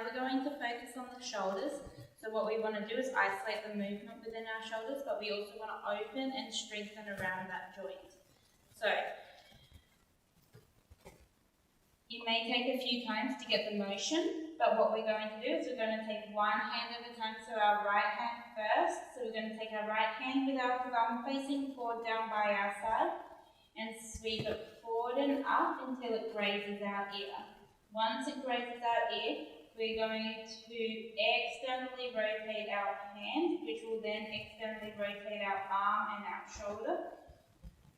now we're going to focus on the shoulders. So what we want to do is isolate the movement within our shoulders, but we also want to open and strengthen around that joint. So it may take a few times to get the motion, but what we're going to do is we're going to take one hand at a time, so our right hand first. So we're going to take our right hand with our thumb facing forward down by our side and sweep it forward and up until it grazes our ear. Once it grazes our ear, we're going to externally rotate our hand, which will then externally rotate our arm and our shoulder.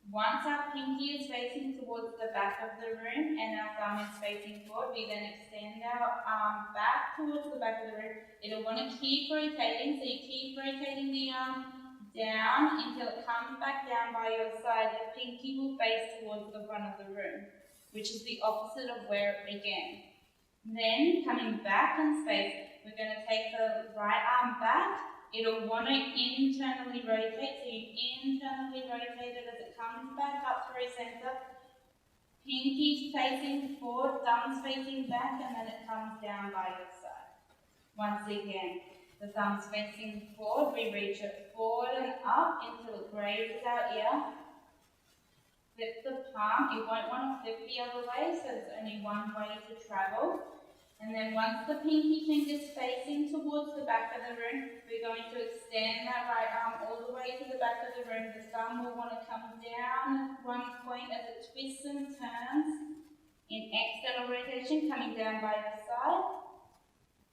Once our pinky is facing towards the back of the room and our thumb is facing forward, we then extend our arm back towards the back of the room. It'll want to keep rotating, so you keep rotating the arm down until it comes back down by your side. The pinky will face towards the front of the room, which is the opposite of where it began. Then, coming back in space, we're going to take the right arm back. It'll want to internally rotate, so you internally rotate it as it comes back up through center. Pinky's facing forward, thumb's facing back, and then it comes down by your side. Once again, the thumb's facing forward, we reach it forward and up until it grazes our ear. Flip the palm, you won't want to flip the other way, so there's only one way to travel. And then once the pinky finger's facing towards the back of the room, we're going to extend that right arm all the way to the back of the room. The thumb will want to come down at one point as it twists and turns in external rotation, coming down by the side.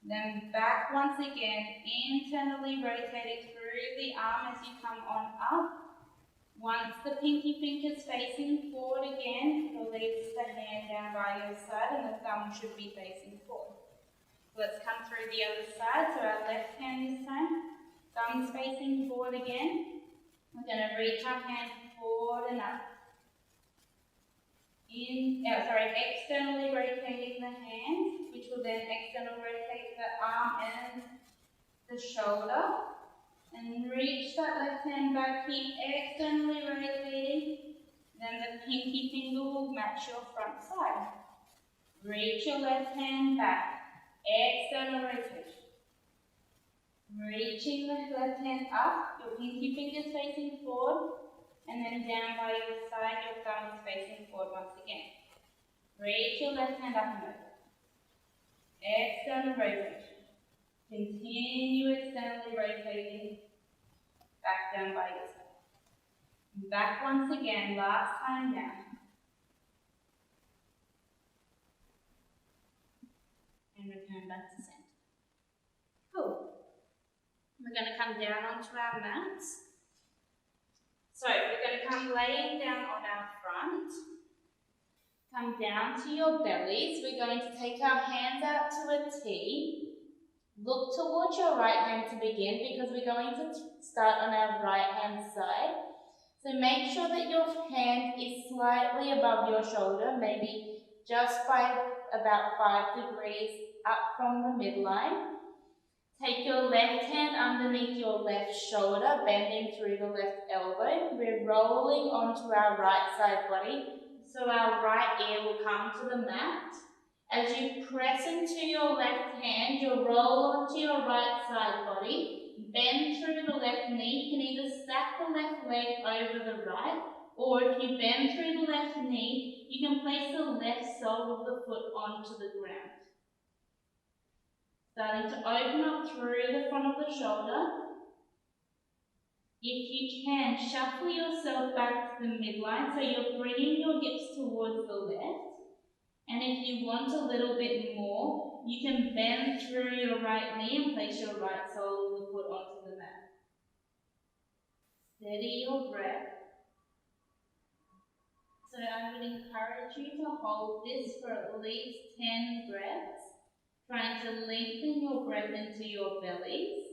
Then back once again, internally rotating through the arm as you come on up. Once the pinky finger's facing forward again, release the hand down by your side and the thumb should be facing forward. Let's come through the other side, so our left hand this time. Thumb's facing forward again. We're going to reach our hand forward and up. Externally rotating the hand, which will then externally rotate the arm and the shoulder. And reach that left hand back, keep externally rotating. Then the pinky finger will match your front side. Reach your left hand back, external rotation. Reaching the left hand up, your pinky finger's facing forward, and then down by your side, your thumb is facing forward once again. Reach your left hand up and over. External rotation. Continue externally rotating back down by your side. Back once again, last time down. And return back to center. Cool. We're going to come down onto our mats. So we're going to come laying down on our front. Come down to your bellies. We're going to take our hands out to a T. Look towards your right hand to begin because we're going to start on our right hand side. So make sure that your hand is slightly above your shoulder, maybe just by about 5 degrees up from the midline. Take your left hand underneath your left shoulder, bending through the left elbow. We're rolling onto our right side body, so our right ear will come to the mat. As you press into your left hand, you'll roll onto your right side body, bend through the left knee. You can either stack the left leg over the right, or if you bend through the left knee, you can place the left sole of the foot onto the ground. Starting to open up through the front of the shoulder. If you can, shuffle yourself back to the midline, so you're bringing your hips towards the left. And if you want a little bit more, you can bend through your right knee and place your right sole of the foot onto the mat. Steady your breath. So I would encourage you to hold this for at least 10 breaths, trying to lengthen your breath into your bellies.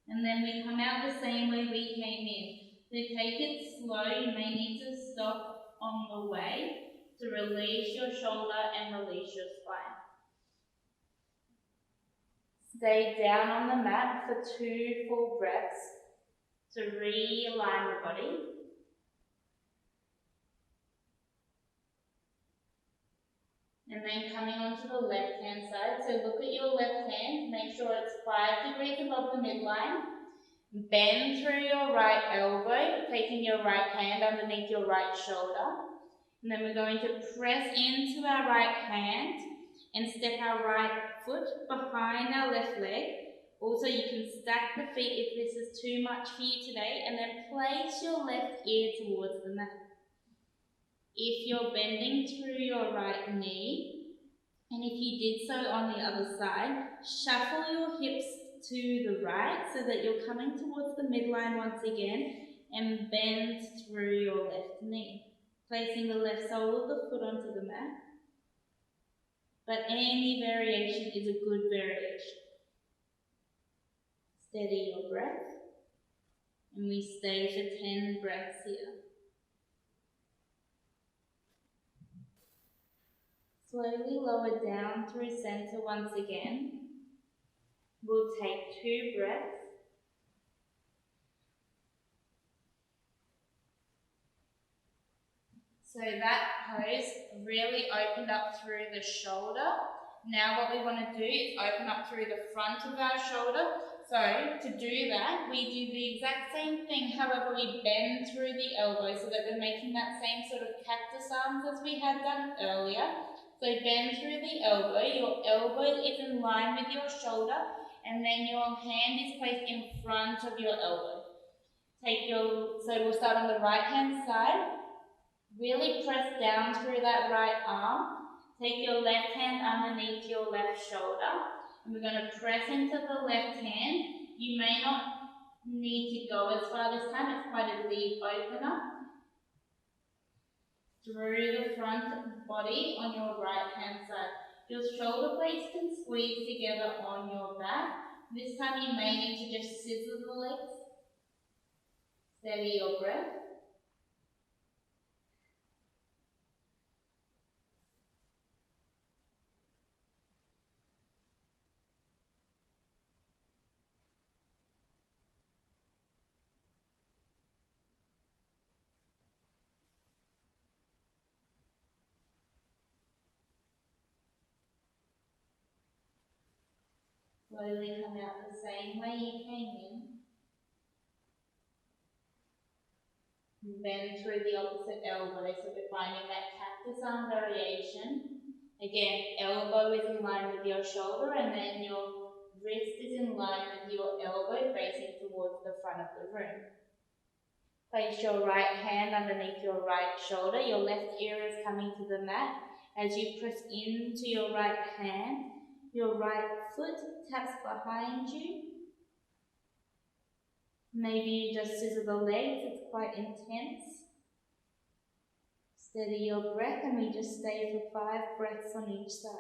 And then we come out the same way we came in. So take it slow. You may need to stop on the way to release your shoulder and release your spine. Stay down on the mat for 2 full breaths to realign your body. And then coming onto the left hand side, so look at your left hand, make sure it's 5 degrees above the midline. Bend through your right elbow, taking your right hand underneath your right shoulder. And then we're going to press into our right hand and step our right foot behind our left leg. Also, you can stack the feet if this is too much for you today, and then place your left ear towards the mat. If you're bending through your right knee, and if you did so on the other side, shuffle your hips to the right so that you're coming towards the midline once again, and bend through your left knee, placing the left sole of the foot onto the mat. But any variation is a good variation. Steady your breath, and we stay for 10 breaths here. Slowly lower down through center once again. We'll take 2 breaths. So that pose really opened up through the shoulder. Now what we want to do is open up through the front of our shoulder. So to do that, we do the exact same thing, however we bend through the elbow so that we're making that same sort of cactus arms as we had done earlier. So bend through the elbow, your elbow is in line with your shoulder, and then your hand is placed in front of your elbow. So we'll start on the right hand side. Really press down through that right arm. Take your left hand underneath your left shoulder. And we're going to press into the left hand. You may not need to go as far this time. It's quite a deep opener. Through the front body on your right hand side. Your shoulder blades can squeeze together on your back. This time you may need to just scissor the legs. Steady your breath. Slowly come out the same way you came in. And bend through the opposite elbow, so we're finding that cactus arm variation. Again, elbow is in line with your shoulder, and then your wrist is in line with your elbow facing towards the front of the room. Place your right hand underneath your right shoulder. Your left ear is coming to the mat. As you press into your right hand, your right foot taps behind you. Maybe you just scissor the legs, it's quite intense. Steady your breath, and we just stay for 5 breaths on each side.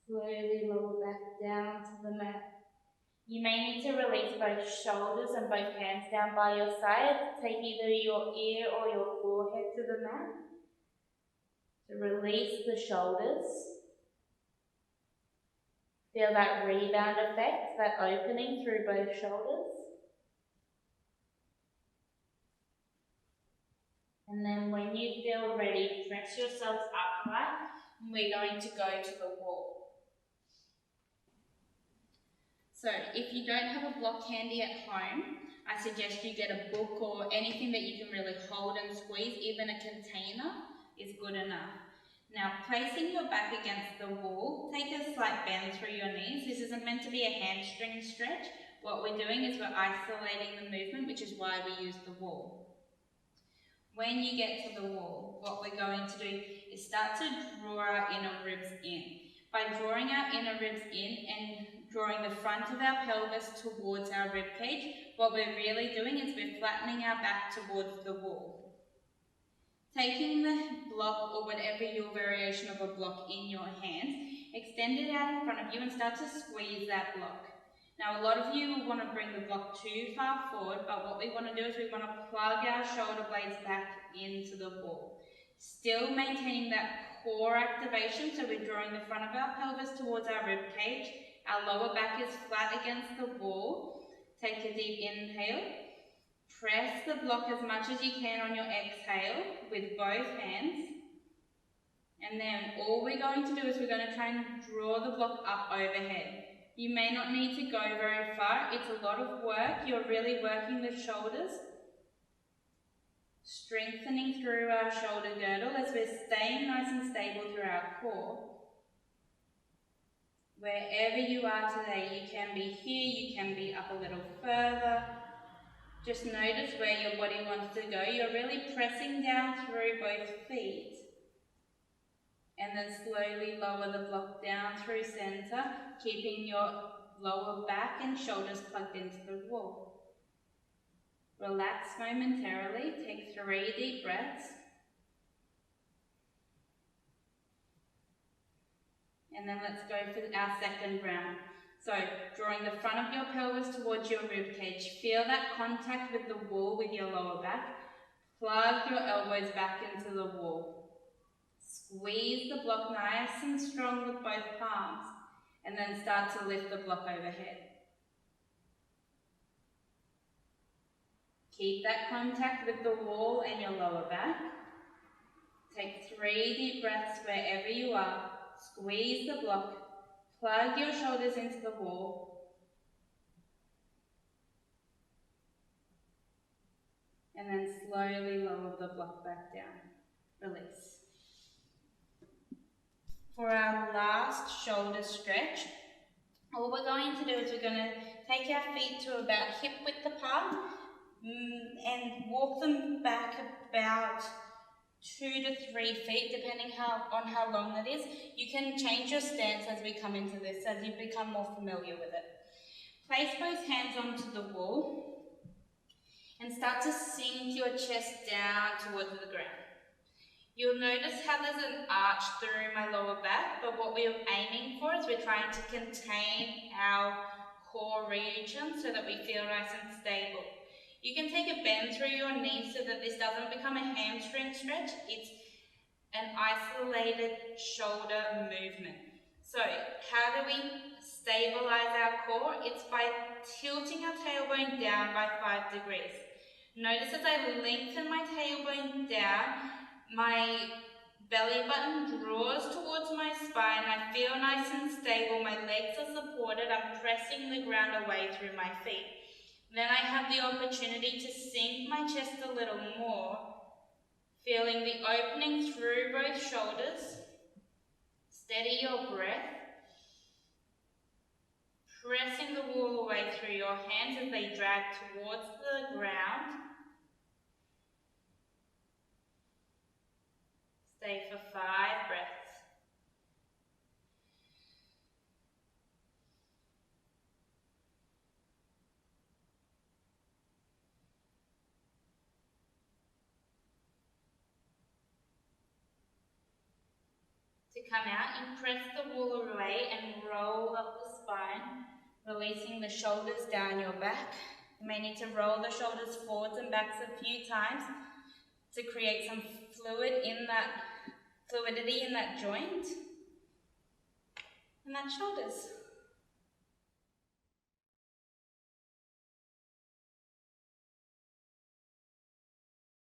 Slowly lower back down to the mat. You may need to release both shoulders and both hands down by your side. Take either your ear or your forehead to the mat. To release the shoulders. Feel that rebound effect, that opening through both shoulders. And then when you feel ready, press yourselves upright, and we're going to go to the wall. So if you don't have a block handy at home, I suggest you get a book or anything that you can really hold and squeeze. Even a container is good enough. Now, placing your back against the wall, take a slight bend through your knees. This isn't meant to be a hamstring stretch. What we're doing is we're isolating the movement, which is why we use the wall. When you get to the wall, what we're going to do is start to draw our inner ribs in. By drawing our inner ribs in and drawing the front of our pelvis towards our rib cage, what we're really doing is we're flattening our back towards the wall. Taking the block or whatever your variation of a block in your hands, extend it out in front of you and start to squeeze that block. Now, a lot of you will want to bring the block too far forward, but what we want to do is we want to plug our shoulder blades back into the wall. Still maintaining that core activation, so we're drawing the front of our pelvis towards our rib cage. Our lower back is flat against the wall. Take a deep inhale. Press the block as much as you can on your exhale with both hands. And then all we're going to do is we're going to try and draw the block up overhead. You may not need to go very far. It's a lot of work. You're really working the shoulders, strengthening through our shoulder girdle as we're staying nice and stable through our core. Wherever you are today, you can be here, you can be up a little further. Just notice where your body wants to go. You're really pressing down through both feet. And then slowly lower the block down through center, keeping your lower back and shoulders plugged into the wall. Relax momentarily, take 3 deep breaths. And then let's go for our second round. So, drawing the front of your pelvis towards your rib cage. Feel that contact with the wall with your lower back. Plug your elbows back into the wall. Squeeze the block nice and strong with both palms. And then start to lift the block overhead. Keep that contact with the wall and your lower back. Take 3 deep breaths wherever you are. Squeeze the block. Plug your shoulders into the wall. And then slowly lower the block back down. Release. For our last shoulder stretch, all we're going to do is we're going to take our feet to about hip width apart and walk them back about 2 to 3 feet, depending on how long that is. You can change your stance as we come into this, as you become more familiar with it. Place both hands onto the wall and start to sink your chest down towards the ground. You'll notice how there's an arch through my lower back, but what we're aiming for is we're trying to contain our core region so that we feel nice and stable. You can take a bend through your knees so that this doesn't become a hamstring stretch. It's an isolated shoulder movement. So, how do we stabilize our core? It's by tilting our tailbone down by 5 degrees. Notice as I lengthen my tailbone down, my belly button draws towards my spine. I feel nice and stable. My legs are supported. I'm pressing the ground away through my feet. Then I have the opportunity to sink my chest a little more, feeling the opening through both shoulders. Steady your breath. Pressing the wall away through your hands as they drag towards the ground. Stay for 5 breaths. To come out, you press the wall away and roll up the spine, releasing the shoulders down your back. You may need to roll the shoulders forwards and backs a few times to create some fluidity in that joint. And that's shoulders.